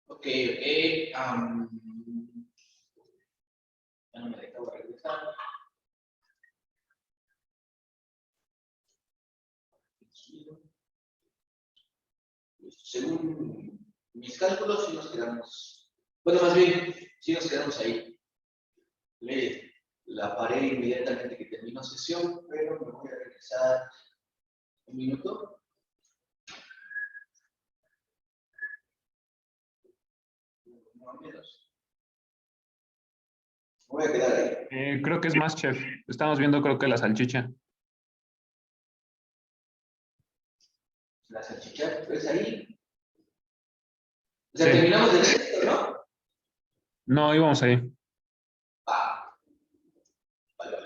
Ok. Ya no me deja regresar. Según mis cálculos, sí nos quedamos. Bueno, más bien, sí nos quedamos ahí. La paré inmediatamente que terminó sesión, pero me voy a regresar un minuto. No menos. Me voy a quedar ahí. Creo que es más, chef. Estamos viendo, creo que la salchicha. La salchicha, ¿ves ahí? O sea, Sí. terminamos de esto, ¿no? No, íbamos ahí. Vale.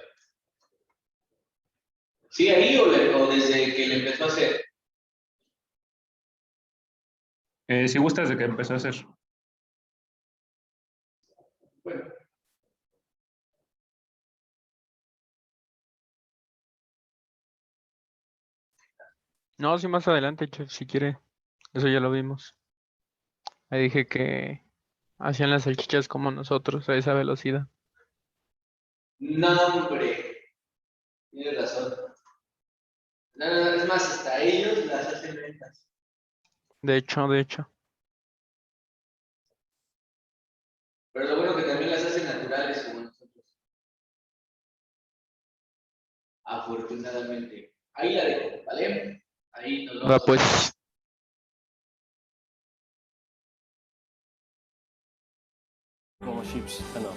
¿Sí ahí o desde que le empezó a hacer? Si gustas de que empezó a hacer. Bueno. No, sí, más adelante, chef, si quiere. Eso ya lo vimos. Ahí dije que hacían las salchichas como nosotros, a esa velocidad. No, hombre. Tienes razón. No, es más, hasta ellos las hacen lentas. De hecho. Pero lo bueno que también las hacen naturales como nosotros. Afortunadamente. Ahí la dejo, ¿vale? Ahí nos vamos. Va pues. Como chips en us.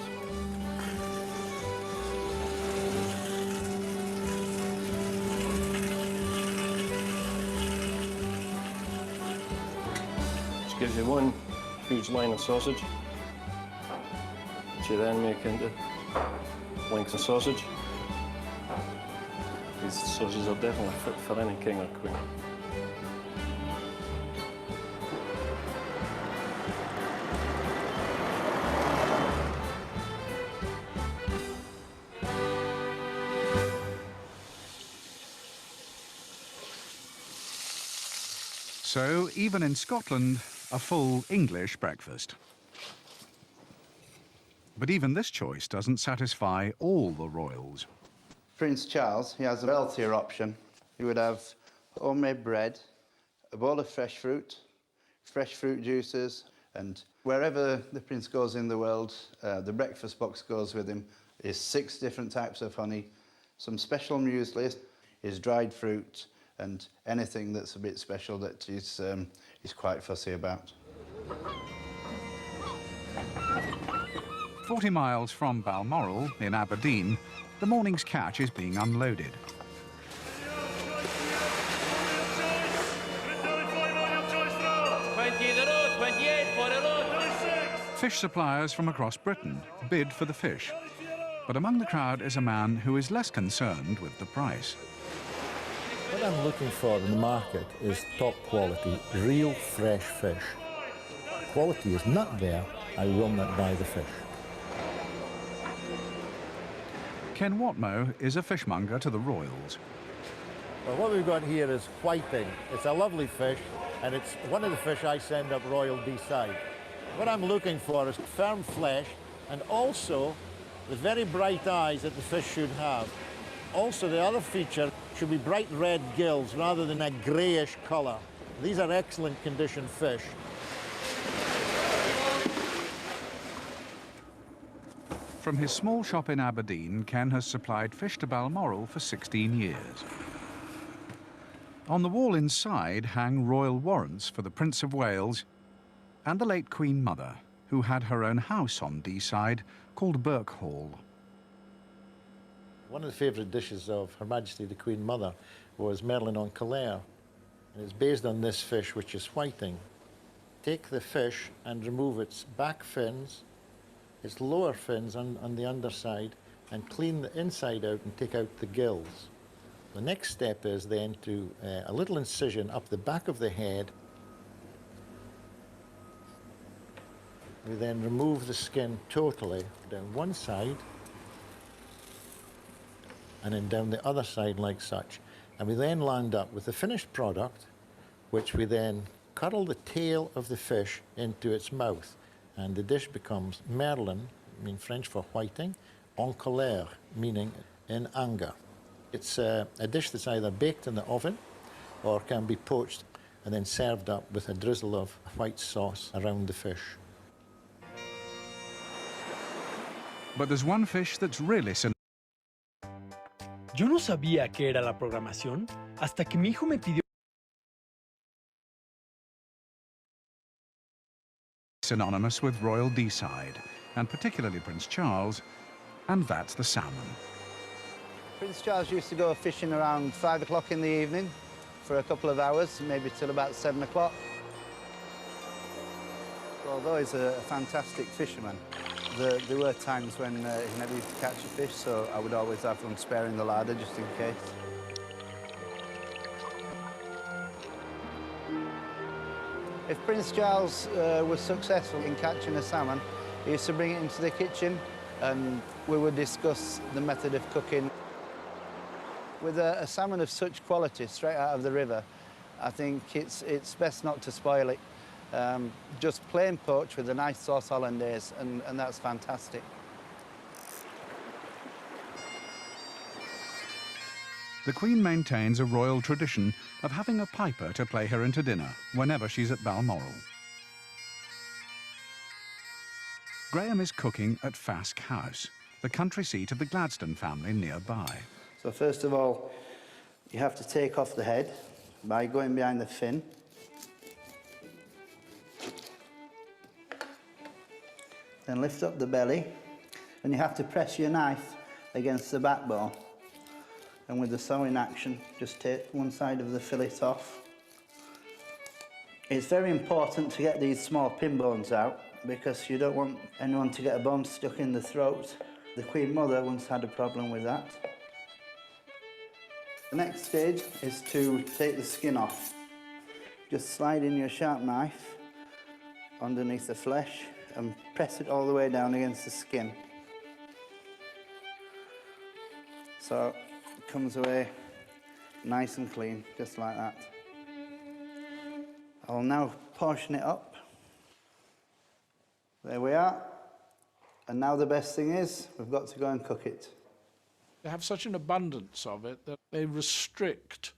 Which gives you one huge line of sausage, which you then make into lengths of sausage. These sausages are definitely fit for any king or queen. So, even in Scotland, a full English breakfast. But even this choice doesn't satisfy all the royals. Prince Charles, he has a healthier option. He would have homemade bread, a bowl of fresh fruit juices, and wherever the prince goes in the world, the breakfast box goes with him. Is 6 different types of honey, some special muesli, his dried fruit, and anything that's a bit special that he's quite fussy about. 40 miles from Balmoral, in Aberdeen, the morning's catch is being unloaded. Fish suppliers from across Britain bid for the fish. But among the crowd is a man who is less concerned with the price. What I'm looking for in the market is top quality, real fresh fish. Quality is not there, I will not buy the fish. Ken Watmo is a fishmonger to the royals. Well, what we've got here is whiting. It's a lovely fish, and it's one of the fish I send up Royal D-side. What I'm looking for is firm flesh, and also the very bright eyes that the fish should have. Also, the other feature should be bright red gills rather than a greyish colour. These are excellent condition fish. From his small shop in Aberdeen, Ken has supplied fish to Balmoral for 16 years. On the wall inside hang royal warrants for the Prince of Wales and the late Queen Mother, who had her own house on Deeside called Birk Hall. One of the favourite dishes of Her Majesty the Queen Mother was merlin en colère, and it's based on this fish, which is whiting. Take the fish and remove its back fins, its lower fins on the underside, and clean the inside out and take out the gills. The next step is then to a little incision up the back of the head. We then remove the skin totally down one side and then down the other side like such. And we then land up with the finished product, which we then cut curl the tail of the fish into its mouth, and the dish becomes merlin, meaning French for whiting, en colère, meaning in anger. It's a dish that's either baked in the oven or can be poached and then served up with a drizzle of white sauce around the fish. But there's one fish that's really Yo no sabía qué era la programación hasta que mi hijo me pidió synonymous with royal Deeside, and particularly Prince Charles, and that's the salmon. Prince Charles used to go fishing around 5 o'clock in the evening for a couple of hours, maybe till about 7 o'clock. Although he's a fantastic fisherman, there were times when he never used to catch a fish, so I would always have one spare in the larder just in case. If Prince Charles was successful in catching a salmon, he used to bring it into the kitchen and we would discuss the method of cooking. With a salmon of such quality straight out of the river, I think it's best not to spoil it. Just plain poached with a nice sauce hollandaise, and that's fantastic. The Queen maintains a royal tradition of having a piper to play her into dinner whenever she's at Balmoral. Graham is cooking at Fask House, the country seat of the Gladstone family nearby. So first of all, you have to take off the head by going behind the fin. Then lift up the belly, and you have to press your knife against the backbone. And with the sewing action, just take one side of the fillet off. It's very important to get these small pin bones out because you don't want anyone to get a bone stuck in the throat. The Queen Mother once had a problem with that. The next stage is to take the skin off. Just slide in your sharp knife underneath the flesh and press it all the way down against the skin. So it comes away nice and clean, just like that. I'll now portion it up. There we are. And now the best thing is, we've got to go and cook it. They have such an abundance of it that they restrict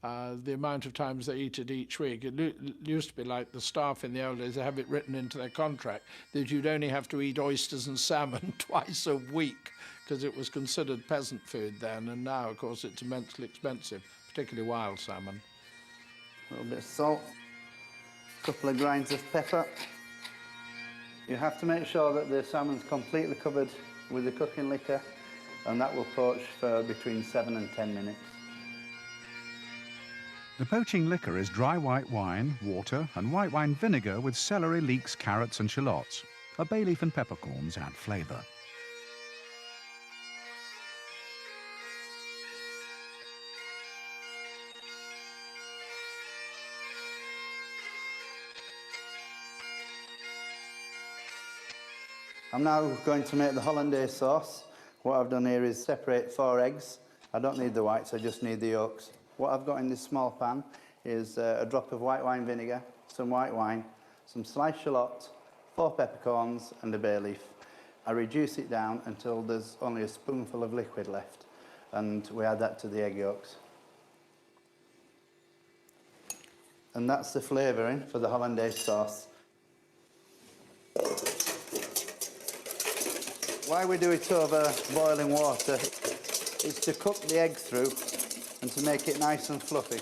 the amount of times they eat it each week. It used to be like the staff in the old days, they have it written into their contract that you'd only have to eat oysters and salmon twice a week because it was considered peasant food then, and now, of course, it's immensely expensive, particularly wild salmon. A little bit of salt, a couple of grinds of pepper. You have to make sure that the salmon's completely covered with the cooking liquor, and that will poach for between 7 and 10 minutes. The poaching liquor is dry white wine, water, and white wine vinegar with celery, leeks, carrots, and shallots. A bay leaf and peppercorns add flavour. I'm now going to make the hollandaise sauce. What I've done here is separate 4 eggs. I don't need the whites, I just need the yolks. What I've got in this small pan is a drop of white wine vinegar, some white wine, some sliced shallot, 4 peppercorns and a bay leaf. I reduce it down until there's only a spoonful of liquid left, and we add that to the egg yolks. And that's the flavouring for the hollandaise sauce. Why we do it over boiling water is to cook the egg through and to make it nice and fluffy.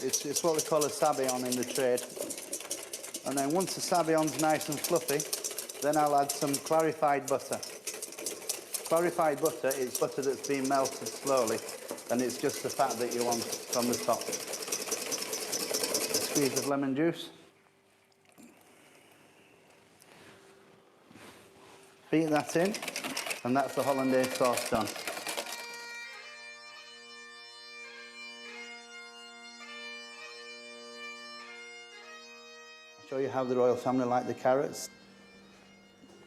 It's what we call a sabayon in the trade. And then once the sabayon's nice and fluffy, then I'll add some clarified butter. Clarified butter is butter that's been melted slowly, and it's just the fat that you want from the top. A squeeze of lemon juice. Beat that in, and that's the hollandaise sauce done. I'll show you how the royal family like the carrots.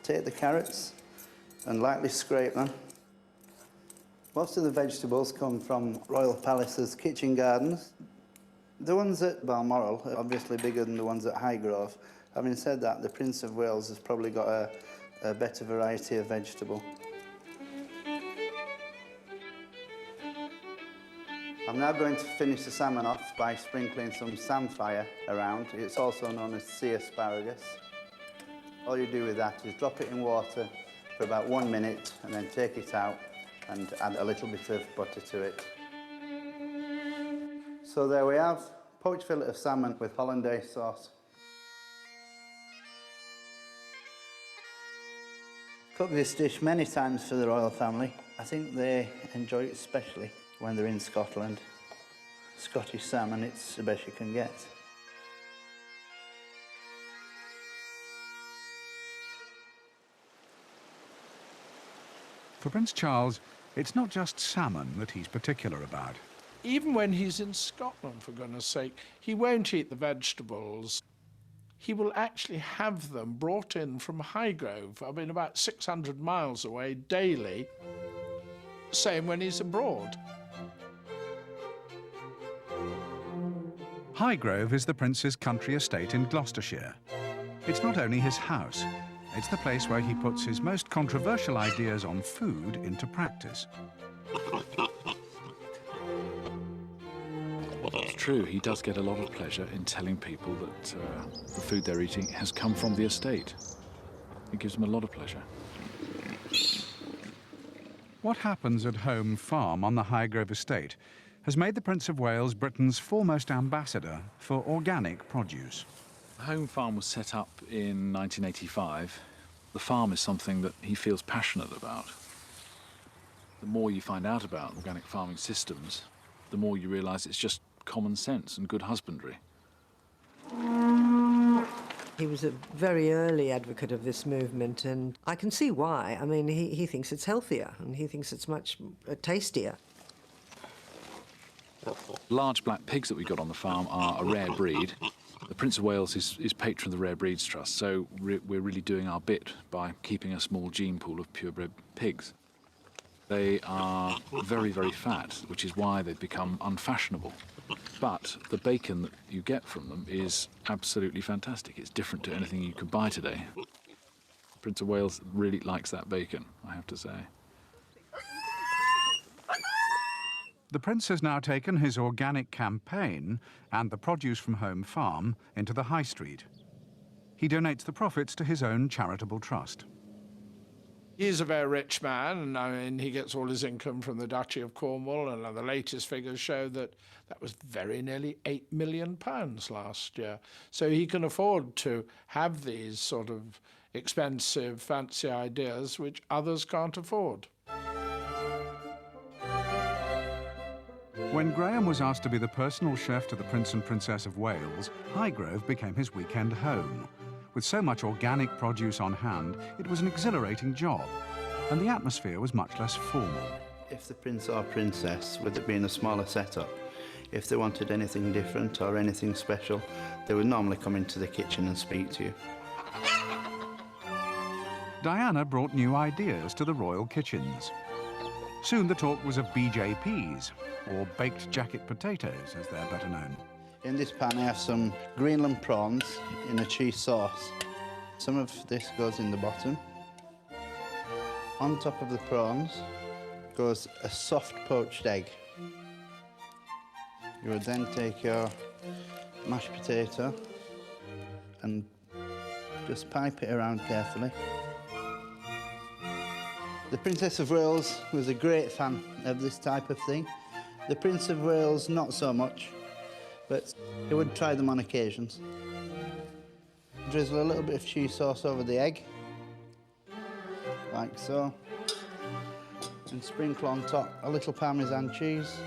Take the carrots and lightly scrape them. Most of the vegetables come from royal palaces' kitchen gardens. The ones at Balmoral are obviously bigger than the ones at Highgrove. Having said that, the Prince of Wales has probably got a better variety of vegetable. I'm now going to finish the salmon off by sprinkling some samphire around. It's also known as sea asparagus. All you do with that is drop it in water for about 1 minute and then take it out and add a little bit of butter to it. So there we have poached fillet of salmon with hollandaise sauce. Cooked this dish many times for the royal family. I think they enjoy it especially when they're in Scotland. Scottish salmon, it's the best you can get. For Prince Charles, it's not just salmon that he's particular about. Even when he's in Scotland, for goodness sake, he won't eat the vegetables. He will actually have them brought in from Highgrove, I mean about 600 miles away daily. Same when he's abroad. Highgrove is the Prince's country estate in Gloucestershire. It's not only his house, it's the place where he puts his most controversial ideas on food into practice. It's true, he does get a lot of pleasure in telling people that the food they're eating has come from the estate. It gives him a lot of pleasure. What happens at Home Farm on the Highgrove estate has made the Prince of Wales Britain's foremost ambassador for organic produce. Home Farm was set up in 1985. The farm is something that he feels passionate about. The more you find out about organic farming systems, the more you realise it's just common sense and good husbandry. He was a very early advocate of this movement, and I can see why. I mean, he thinks it's healthier, and he thinks it's much tastier. Large black pigs that we got on the farm are a rare breed. The Prince of Wales is patron of the Rare Breeds Trust, so we're really doing our bit by keeping a small gene pool of purebred pigs. They are very, very fat, which is why they've become unfashionable. But the bacon that you get from them is absolutely fantastic. It's different to anything you could buy today. Prince of Wales really likes that bacon, I have to say. The Prince has now taken his organic campaign and the produce from Home Farm into the high street. He donates the profits to his own charitable trust. He's a very rich man, and I mean, he gets all his income from the Duchy of Cornwall, and the latest figures show that that was very nearly £8 million last year. So he can afford to have these sort of expensive, fancy ideas which others can't afford. When Graham was asked to be the personal chef to the Prince and Princess of Wales, Highgrove became his weekend home. With so much organic produce on hand, it was an exhilarating job, and the atmosphere was much less formal. If the Prince or Princess, with it being a smaller setup, if they wanted anything different or anything special, they would normally come into the kitchen and speak to you. Diana brought new ideas to the royal kitchens. Soon the talk was of BJPs, or baked jacket potatoes, as they're better known. In this pan I have some Greenland prawns in a cheese sauce. Some of this goes in the bottom. On top of the prawns goes a soft poached egg. You would then take your mashed potato and just pipe it around carefully. The Princess of Wales was a great fan of this type of thing. The Prince of Wales, not so much, but he would try them on occasions. Drizzle a little bit of cheese sauce over the egg, like so, and sprinkle on top a little Parmesan cheese,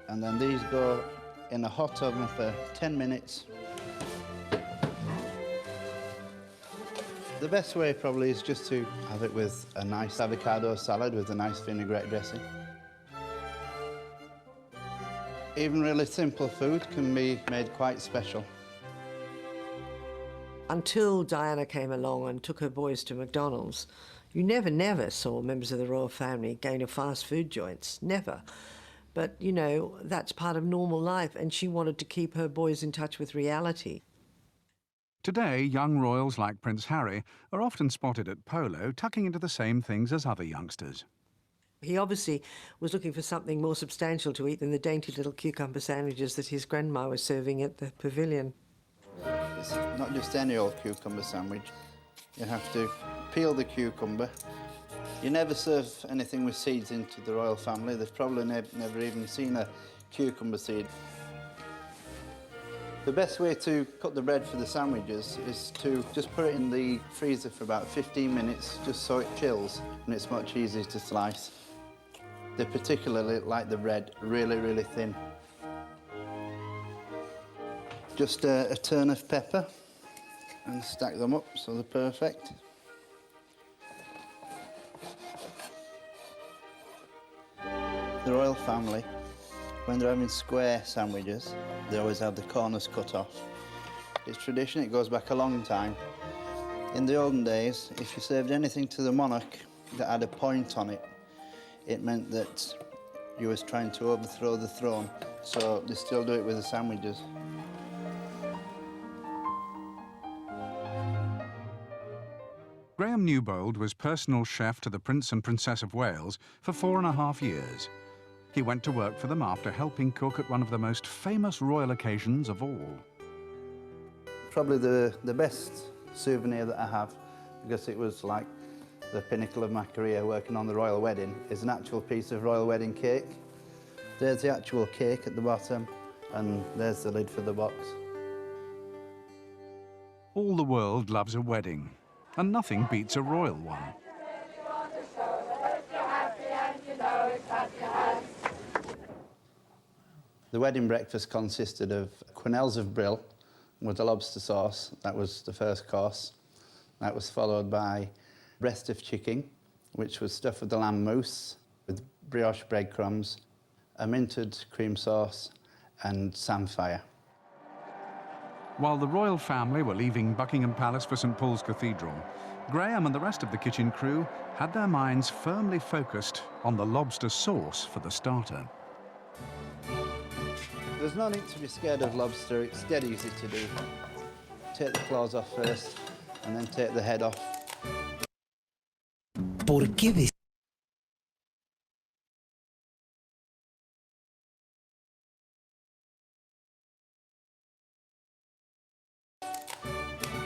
and then these go in a hot oven for 10 minutes. The best way probably is just to have it with a nice avocado salad with a nice vinaigrette dressing. Even really simple food can be made quite special. Until Diana came along and took her boys to McDonald's, you never saw members of the royal family going to fast food joints, never. But, you know, that's part of normal life, and she wanted to keep her boys in touch with reality. Today, young royals like Prince Harry are often spotted at polo, tucking into the same things as other youngsters. He obviously was looking for something more substantial to eat than the dainty little cucumber sandwiches that his grandma was serving at the pavilion. It's not just any old cucumber sandwich. You have to peel the cucumber. You never serve anything with seeds into the royal family. They've probably never even seen a cucumber seed. The best way to cut the bread for the sandwiches is to just put it in the freezer for about 15 minutes, just so it chills, and it's much easier to slice. They particularly like the bread really, really thin. Just a turn of pepper and stack them up so they're perfect. The royal family, when they're having square sandwiches, they always have the corners cut off. It's tradition, it goes back a long time. In the olden days, if you served anything to the monarch that had a point on it, it meant that you was trying to overthrow the throne, so they still do it with the sandwiches. Graham Newbold was personal chef to the Prince and Princess of Wales for 4.5 years. He went to work for them after helping cook at one of the most famous royal occasions of all. Probably the best souvenir that I have, because it was like the pinnacle of my career working on the royal wedding, is an actual piece of royal wedding cake. There's the actual cake at the bottom, and there's the lid for the box. All the world loves a wedding, and nothing beats a royal one. The wedding breakfast consisted of quenelles of brill with a lobster sauce. That was the first course. That was followed by breast of chicken, which was stuffed with the lamb mousse, with brioche breadcrumbs, a minted cream sauce, and samphire. While the royal family were leaving Buckingham Palace for St Paul's Cathedral, Graham and the rest of the kitchen crew had their minds firmly focused on the lobster sauce for the starter. There's no need to be scared of lobster, it's dead easy to do. Take the claws off first, and then take the head off. ¿Por qué ves?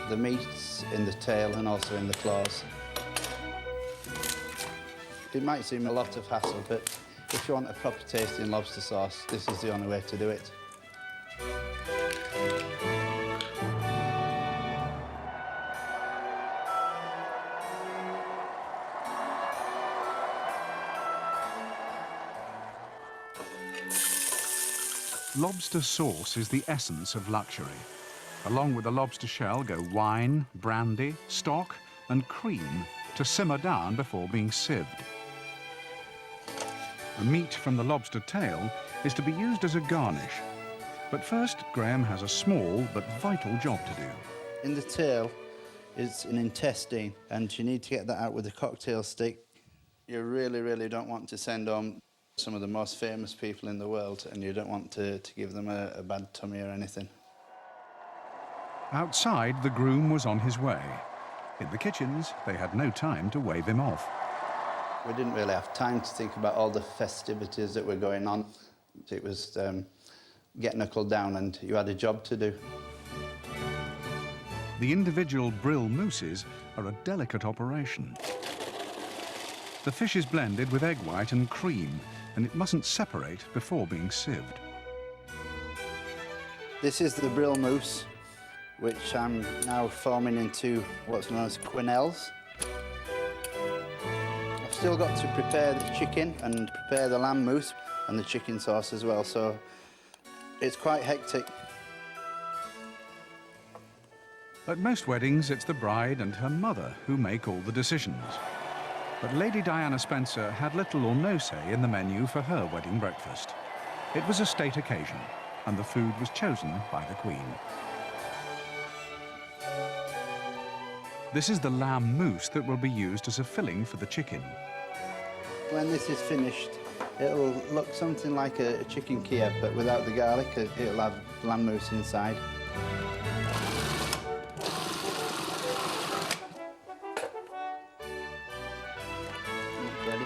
The meat's in the tail and also in the claws. It might seem a lot of hassle, but if you want a proper tasting lobster sauce, this is the only way to do it. Lobster sauce is the essence of luxury. Along with the lobster shell go wine, brandy, stock and cream to simmer down before being sieved. The meat from the lobster tail is to be used as a garnish. But first, Graham has a small but vital job to do. In the tail is an intestine, and you need to get that out with a cocktail stick. You really, really don't want to send home some of the most famous people in the world, and you don't want to give them a bad tummy or anything. Outside, the groom was on his way. In the kitchens, they had no time to wave him off. We didn't really have time to think about all the festivities that were going on. It was get knuckled down and you had a job to do. The individual brill mousses are a delicate operation. The fish is blended with egg white and cream, and it mustn't separate before being sieved. This is the brill mousse, which I'm now forming into what's known as quenelles. I've still got to prepare the chicken and prepare the lamb mousse and the chicken sauce as well, so it's quite hectic. At most weddings, it's the bride and her mother who make all the decisions. But Lady Diana Spencer had little or no say in the menu for her wedding breakfast. It was a state occasion, and the food was chosen by the Queen. This is the lamb mousse that will be used as a filling for the chicken. When this is finished, It'll look something like a chicken Kiev, but without the garlic. It'll have lamb mousse inside. Ready?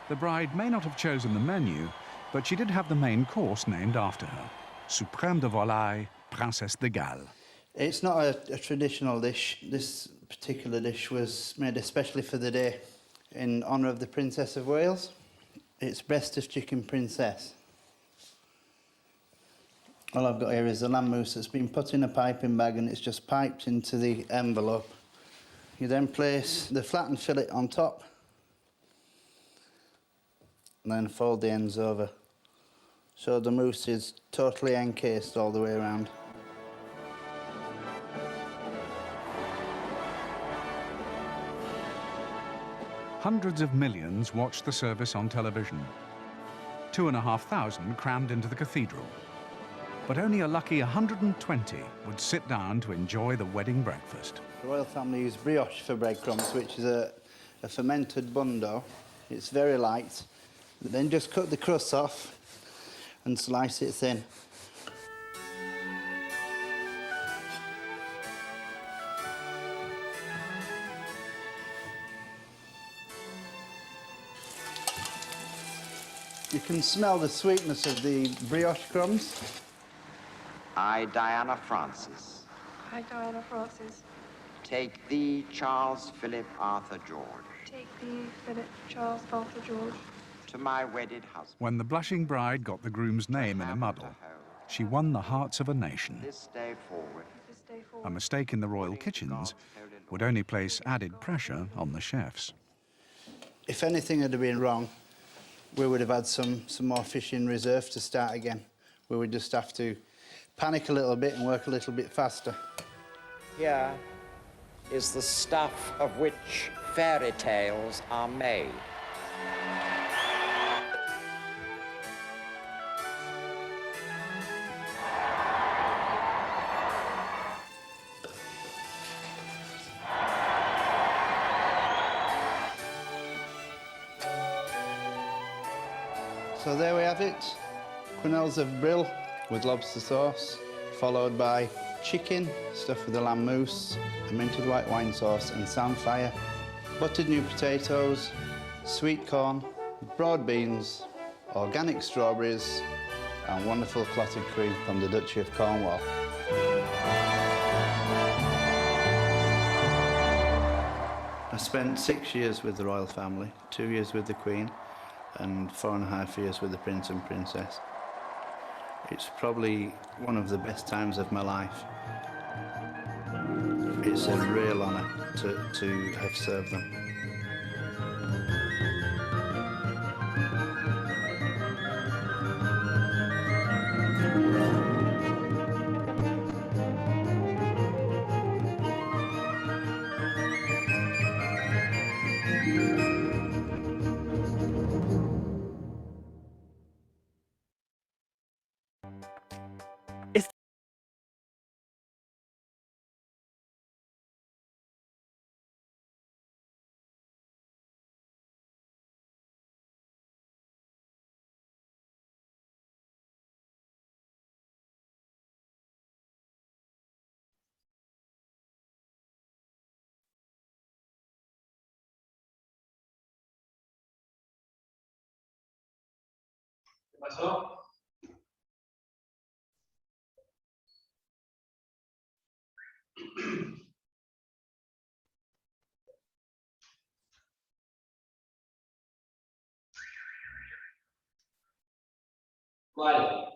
The bride may not have chosen the menu, but she did have the main course named after her. Suprême de volaille, Princesse de Galles. It's not a traditional dish. This particular dish was made especially for the day in honour of the Princess of Wales. It's breast of chicken princess. All I've got here is the lamb mousse that's been put in a piping bag and it's just piped into the envelope. You then place the flattened fillet on top and then fold the ends over. So the mousse is totally encased all the way around. Hundreds of millions watched the service on television. 2,500 crammed into the cathedral. But only a lucky 120 would sit down to enjoy the wedding breakfast. The royal family use brioche for breadcrumbs, which is a fermented bun dough. It's very light. Then just cut the crust off and slice it thin. You can smell the sweetness of the brioche crumbs. I, Diana Francis, I, Diana Francis, take thee, Charles Philip Arthur George, take thee, Philip Charles Arthur George, to my wedded husband. When the blushing bride got the groom's name in a muddle, she won the hearts of a nation. This day forward, A mistake in the royal kitchens would only place added pressure on the chefs. If anything had been wrong, we would have had some more fish in reserve to start again. We would just have to panic a little bit and work a little bit faster. Here is the stuff of which fairy tales are made. So there we have it, quenelles of brill with lobster sauce, followed by chicken stuffed with the lamb mousse, a minted white wine sauce and samphire, buttered new potatoes, sweet corn, broad beans, organic strawberries and wonderful clotted cream from the Duchy of Cornwall. I spent 6 years with the royal family, 2 years with the Queen and 4.5 years with the Prince and Princess. It's probably one of the best times of my life. It's a real honour to have served them. ¿Qué pasó? ¿Cuál?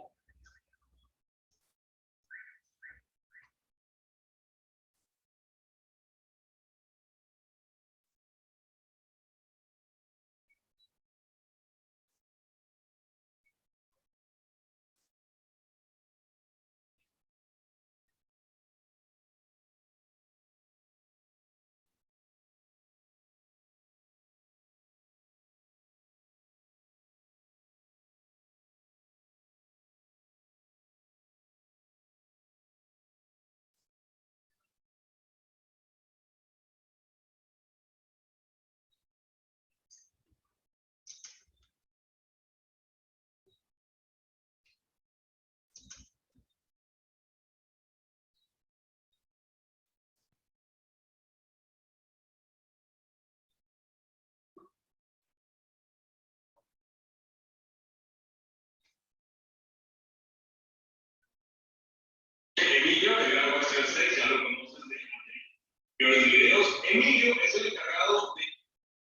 videos, Emilio es el encargado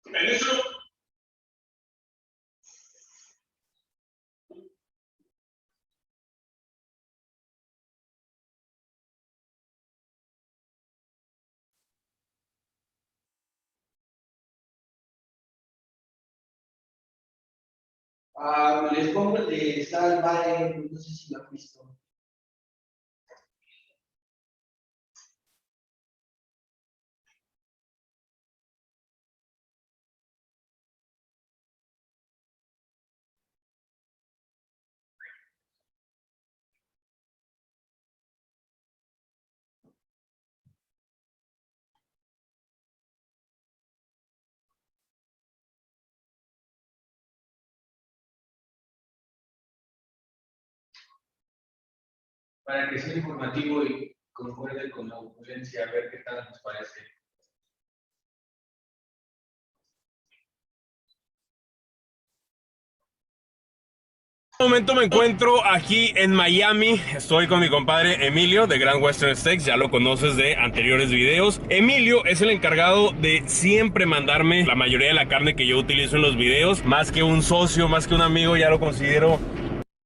de eso. Les pongo el de Sal Valle, no sé si lo han visto. Para que sea informativo y concuerde con la opulencia, a ver qué tal nos parece. En este momento me encuentro aquí en Miami, estoy con mi compadre Emilio de Grand Western Steaks, ya lo conoces de anteriores videos. Emilio es el encargado de siempre mandarme la mayoría de la carne que yo utilizo en los videos, más que un socio, más que un amigo, ya lo considero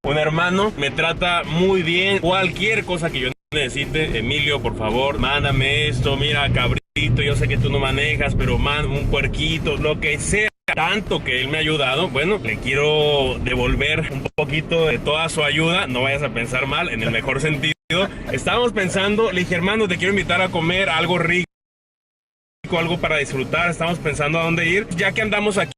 un hermano. Me trata muy bien, cualquier cosa que yo necesite, Emilio, por favor, mándame esto, mira, cabrito, yo sé que tú no manejas, pero un puerquito, lo que sea. Tanto que él me ha ayudado, bueno, le quiero devolver un poquito de toda su ayuda, no vayas a pensar mal, en el mejor sentido. Estábamos pensando, le dije, hermano, te quiero invitar a comer algo rico, algo para disfrutar, estamos pensando a dónde ir, ya que andamos aquí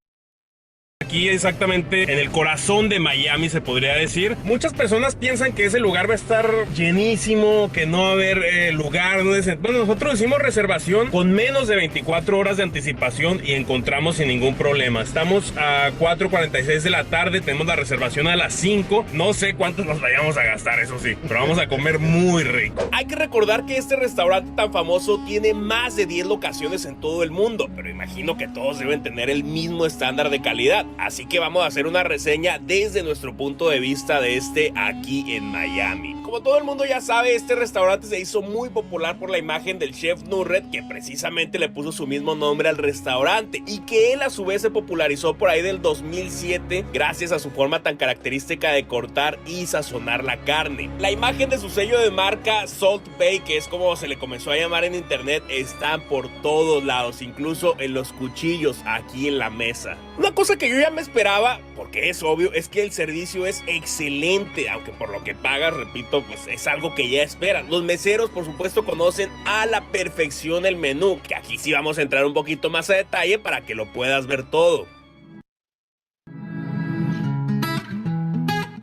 exactamente en el corazón de Miami, se podría decir. Muchas personas piensan que ese lugar va a estar llenísimo, que no va a haber lugar. Bueno, nosotros hicimos reservación con menos de 24 horas de anticipación y encontramos sin ningún problema. Estamos a 4:46 de la tarde, tenemos la reservación a las 5. No sé cuántos nos vayamos a gastar, eso sí, pero vamos a comer muy rico. Hay que recordar que este restaurante tan famoso tiene más de 10 locaciones en todo el mundo, pero imagino que todos deben tener el mismo estándar de calidad. Así que vamos a hacer una reseña desde nuestro punto de vista de aquí en Miami. Como todo el mundo ya sabe, este restaurante se hizo muy popular por la imagen del chef Nurret, que precisamente le puso su mismo nombre al restaurante y que él a su vez se popularizó por ahí del 2007 gracias a su forma tan característica de cortar y sazonar la carne. La imagen de su sello de marca Salt Bay, que es como se le comenzó a llamar en internet, está por todos lados, incluso en los cuchillos aquí en la mesa. Una cosa que yo ya me esperaba, porque es obvio, es que el servicio es excelente, aunque por lo que pagas, repito, pues es algo que ya esperan. Los meseros, por supuesto, conocen a la perfección el menú, que aquí sí vamos a entrar un poquito más a detalle para que lo puedas ver todo.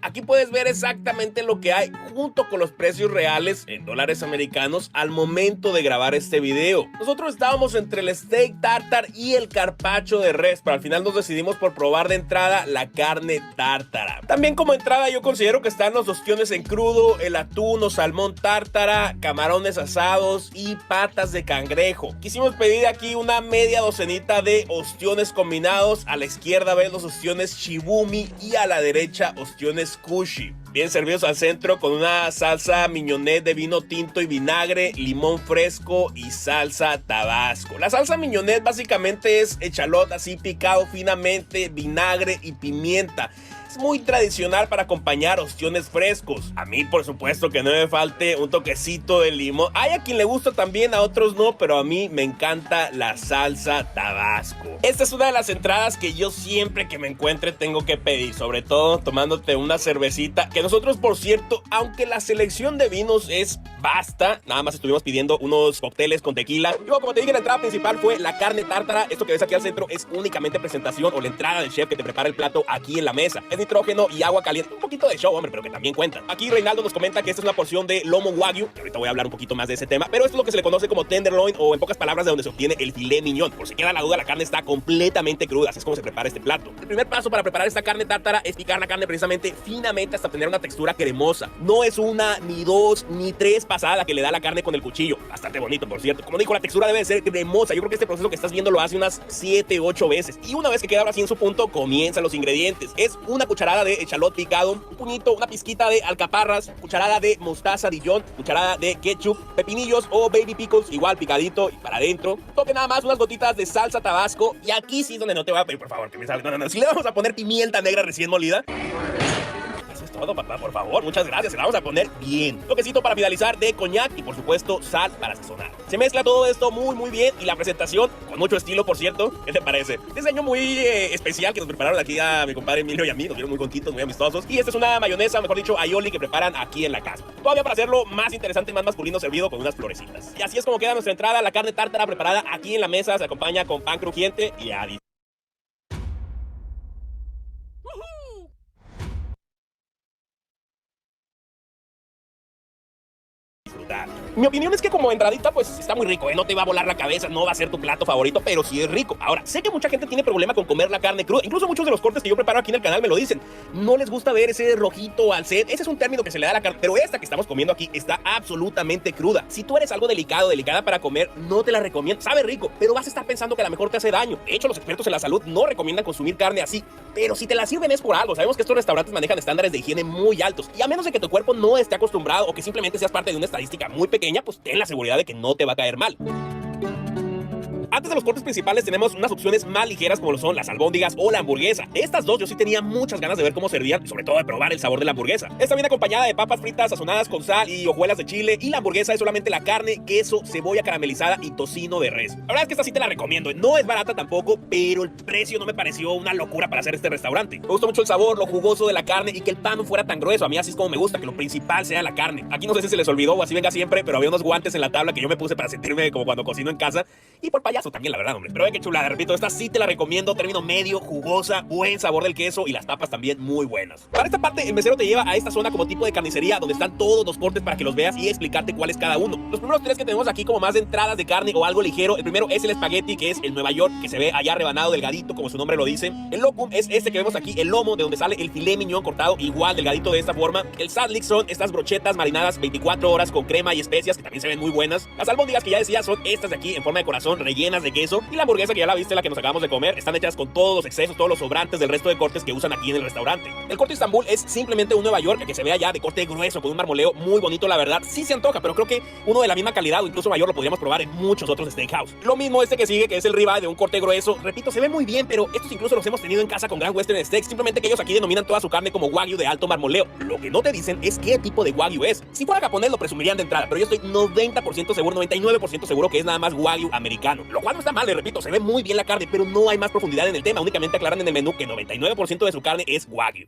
Aquí puedes ver exactamente lo que hay junto con los precios reales en dólares americanos al momento de grabar este video. Nosotros estábamos entre el steak tartar y el carpaccio de res, pero al final nos decidimos por probar de entrada la carne tártara. También como entrada yo considero que están los ostiones en crudo, el atún o salmón tártara, camarones asados y patas de cangrejo. Quisimos pedir aquí una media docenita de ostiones combinados. A la izquierda ven los ostiones shibumi y a la derecha ostiones Kushi, bien servidos al centro con una salsa mignonette de vino tinto y vinagre, limón fresco y salsa tabasco. La salsa mignonette básicamente es echalot así picado finamente, vinagre y pimienta. Es muy tradicional para acompañar ostiones frescos. A mí, por supuesto, que no me falte un toquecito de limón. Hay a quien le gusta también, a otros no, pero a mí me encanta la salsa tabasco. Esta es una de las entradas que yo siempre que me encuentre tengo que pedir, sobre todo tomándote una cervecita, que nosotros, por cierto, aunque la selección de vinos es vasta, nada más estuvimos pidiendo unos cócteles con tequila. Y como te dije, la entrada principal fue la carne tártara. Esto que ves aquí al centro es únicamente presentación o la entrada del chef que te prepara el plato aquí en la mesa. Es nitrógeno y agua caliente, un poquito de show, hombre, pero que también cuentan. Aquí Reinaldo nos comenta que esta es una porción de lomo wagyu, que ahorita voy a hablar un poquito más de ese tema, pero esto es lo que se le conoce como tenderloin, o en pocas palabras de donde se obtiene el filet mignon. Por si queda la duda, la carne está completamente cruda, así es como se prepara este plato. El primer paso para preparar esta carne tártara es picar la carne precisamente finamente hasta tener una textura cremosa. No es una, ni dos, ni tres pasada la que le da la carne con el cuchillo. Bastante bonito, por cierto. Como dijo, la textura debe de ser cremosa. Yo creo que este proceso que estás viendo lo hace unas 7, 8 veces. Y una vez que queda ahora así en su punto, comienzan los ingredientes. Es una cucharada de echalot picado, un puñito, una pizquita de alcaparras, cucharada de mostaza Dijon, cucharada de ketchup, pepinillos o baby pickles, igual picadito y para adentro. Toque nada más unas gotitas de salsa tabasco. Y aquí sí es donde no te voy a pedir, por favor, que me salga. No. Si le vamos a poner pimienta negra recién molida. Eso es todo, papá, por favor, muchas gracias. Se la vamos a poner bien. Toquecito para finalizar de coñac y por supuesto sal para sazonar. Se mezcla todo esto muy bien y la presentación con mucho estilo, por cierto. ¿Qué te parece? Diseño muy especial que nos prepararon aquí a mi compadre Emilio y a mí. Nos vieron muy contentos, muy amistosos. Y esta es una mayonesa, mejor dicho, aioli que preparan aquí en la casa. Todavía para hacerlo más interesante y más masculino, servido con unas florecitas. Y así es como queda nuestra entrada. La carne tártara preparada aquí en la mesa se acompaña con pan crujiente y a disfrutar. Mi opinión es que como entradita pues está muy rico, no te va a volar la cabeza, no va a ser tu plato favorito, pero sí es rico. Ahora, sé que mucha gente tiene problema con comer la carne cruda, incluso muchos de los cortes que yo preparo aquí en el canal me lo dicen. No les gusta ver ese rojito al set, ese es un término que se le da a la carne, pero esta que estamos comiendo aquí está absolutamente cruda. Si tú eres algo delicada para comer, no te la recomiendo. Sabe rico, pero vas a estar pensando que a lo mejor te hace daño. De hecho, los expertos en la salud no recomiendan consumir carne así, pero si te la sirven es por algo. Sabemos que estos restaurantes manejan estándares de higiene muy altos y a menos de que tu cuerpo no esté acostumbrado o que simplemente seas parte de una estadística muy pequeña, pues ten la seguridad de que no te va a caer mal. Antes de los cortes principales tenemos unas opciones más ligeras como lo son las albóndigas o la hamburguesa. De estas dos yo sí tenía muchas ganas de ver cómo servían y sobre todo de probar el sabor de la hamburguesa. Está bien acompañada de papas fritas sazonadas con sal y hojuelas de chile y la hamburguesa es solamente la carne, queso, cebolla caramelizada y tocino de res. La verdad es que esta sí te la recomiendo. No es barata tampoco, pero el precio no me pareció una locura para hacer este restaurante. Me gustó mucho el sabor, lo jugoso de la carne y que el pan no fuera tan grueso. A mí así es como me gusta, que lo principal sea la carne. Aquí no sé si se les olvidó o así venga siempre, pero había unos guantes en la tabla que yo me puse para sentirme como cuando cocino en casa y por payaso también, la verdad, hombre. Pero qué chulada, repito, esta sí te la recomiendo. Término medio, jugosa, buen sabor del queso y las papas también muy buenas. Para esta parte, el mesero te lleva a esta zona como tipo de carnicería donde están todos los cortes para que los veas y explicarte cuál es cada uno. Los primeros tres que tenemos aquí como más de entradas de carne o algo ligero. El primero es el espagueti, que es el Nueva York, que se ve allá rebanado, delgadito, como su nombre lo dice. El locum es este que vemos aquí, el lomo, de donde sale el filé miñón cortado igual, delgadito de esta forma. El sadlik son estas brochetas marinadas 24 horas con crema y especias, que también se ven muy buenas. Las albóndigas que ya decía son estas de aquí, en forma de corazón, rellenas de queso. Y la hamburguesa que ya la viste, la que nos acabamos de comer, están hechas con todos los excesos, todos los sobrantes del resto de cortes que usan aquí en el restaurante. El corte Istambul es simplemente un Nueva York que se ve allá de corte grueso, con un marmoleo muy bonito, la verdad. Sí se antoja, pero creo que uno de la misma calidad o incluso mayor lo podríamos probar en muchos otros steakhouse. Lo mismo este que sigue, que es el ribeye de un corte grueso. Repito, se ve muy bien, pero estos incluso los hemos tenido en casa con Grand Western Steaks, simplemente que ellos aquí denominan toda su carne como wagyu de alto marmoleo. Lo que no te dicen es qué tipo de wagyu es. Si fuera japonés lo presumirían de entrada, pero yo estoy 90% seguro, 99% seguro que es nada más wagyu americano. Lo cual no está mal, les repito, se ve muy bien la carne, pero no hay más profundidad en el tema. Únicamente aclaran en el menú que 99% de su carne es wagyu.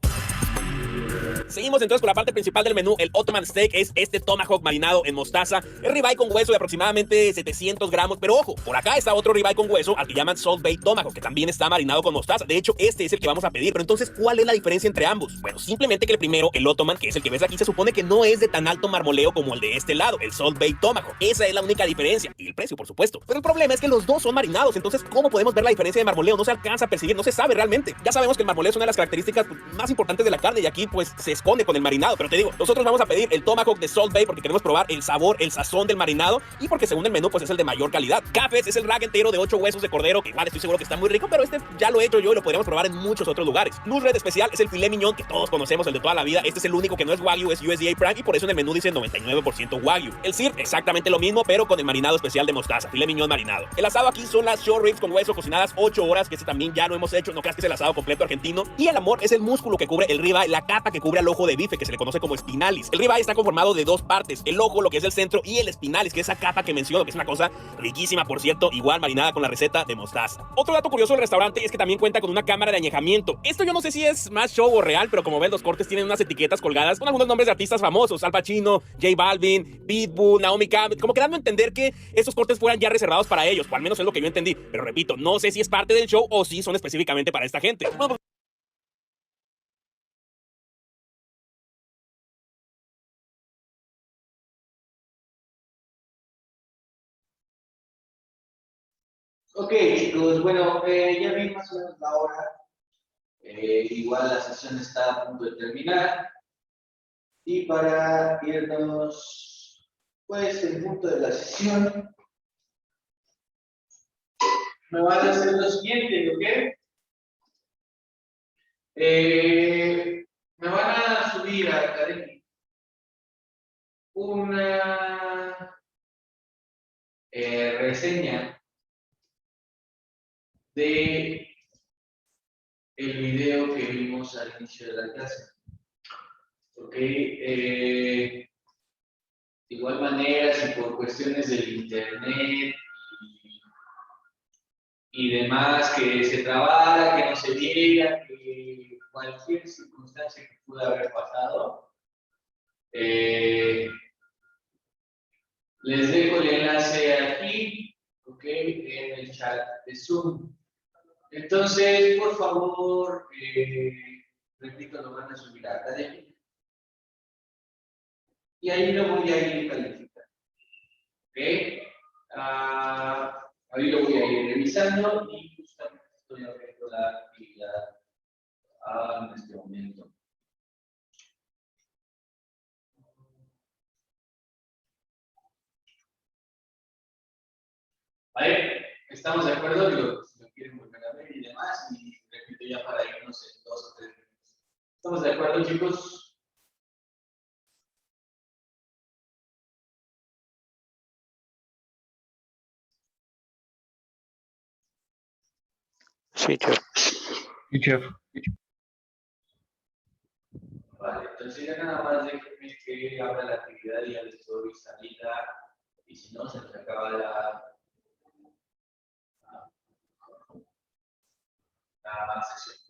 Seguimos entonces con la parte principal del menú. El Ottoman Steak es este tomahawk marinado en mostaza. Es ribeye con hueso de aproximadamente 700 gramos. Pero ojo, por acá está otro ribeye con hueso al que llaman Salt Bay Tomahawk, que también está marinado con mostaza. De hecho, este es el que vamos a pedir. Pero entonces, ¿cuál es la diferencia entre ambos? Bueno, simplemente que el primero, el Ottoman, que es el que ves aquí, se supone que no es de tan alto marmoleo como el de este lado, el Salt Bay Tomahawk. Esa es la única diferencia. Y el precio, por supuesto. Pero el problema es que los dos son marinados. Entonces, ¿cómo podemos ver la diferencia de marmoleo? No se alcanza a percibir, no se sabe realmente. Ya sabemos que el marmoleo es una de las características más importantes de la carne y aquí, pues, se esconde con el marinado. Pero te digo, nosotros vamos a pedir el tomahawk de Salt Bay porque queremos probar el sabor, el sazón del marinado y porque según el menú pues es el de mayor calidad. Cafés es el rack entero de 8 huesos de cordero, que igual estoy seguro que está muy rico, pero este ya lo he hecho yo y lo podríamos probar en muchos otros lugares. Nusret especial es el filet miñón que todos conocemos, el de toda la vida. Este es el único que no es wagyu, es USDA Prime y por eso en el menú dice 99% wagyu. El sir, exactamente lo mismo, pero con el marinado especial de mostaza, filet miñón marinado. El asado aquí son las short ribs con hueso cocinadas 8 horas, que este también ya lo hemos hecho, no creas que es el asado completo argentino. Y el amor es el músculo que cubre el ribeye, la capa que cubre al ojo de bife, que se le conoce como espinalis. El ribeye está conformado de dos partes, el ojo, lo que es el centro, y el espinalis, que es esa capa que menciono, que es una cosa riquísima, por cierto, igual marinada con la receta de mostaza. Otro dato curioso del restaurante es que también cuenta con una cámara de añejamiento. Esto yo no sé si es más show o real, pero como ven, los cortes tienen unas etiquetas colgadas con algunos nombres de artistas famosos, Al Pacino, J Balvin, Pitbull, Naomi Campbell, como que dando a entender que estos cortes fueran ya reservados para ellos, o al menos es lo que yo entendí. Pero repito, no sé si es parte del show o si son específicamente para esta gente. Ok, chicos, bueno, ya vi más o menos la hora. Igual la sesión está a punto de terminar. Y para irnos después del punto de la sesión, me van a hacer lo siguiente, ¿ok? Me van a subir a Academy una reseña de el video que vimos al inicio de la clase. ¿Ok? De igual manera, si por cuestiones del internet y demás, que se trabara, que no se diera, que cualquier circunstancia que pueda haber pasado, les dejo el enlace aquí, ¿ok? En el chat de Zoom. Entonces, por favor, repito, lo van a subir a Academy. Y ahí lo voy a ir calificando. ¿Ok? Ahí lo voy a ir revisando y justamente estoy abriendo la actividad en este momento. ¿Vale? ¿Estamos de acuerdo? Si lo quieren volver a ver y demás, y repito ya para irnos en 2 o 3 minutos. ¿Estamos de acuerdo, chicos? Sí, chef. Sí, chef. Vale, entonces ya nada más déjenme que abra la actividad y ya les doy salida, y si no, se me acaba la sesión.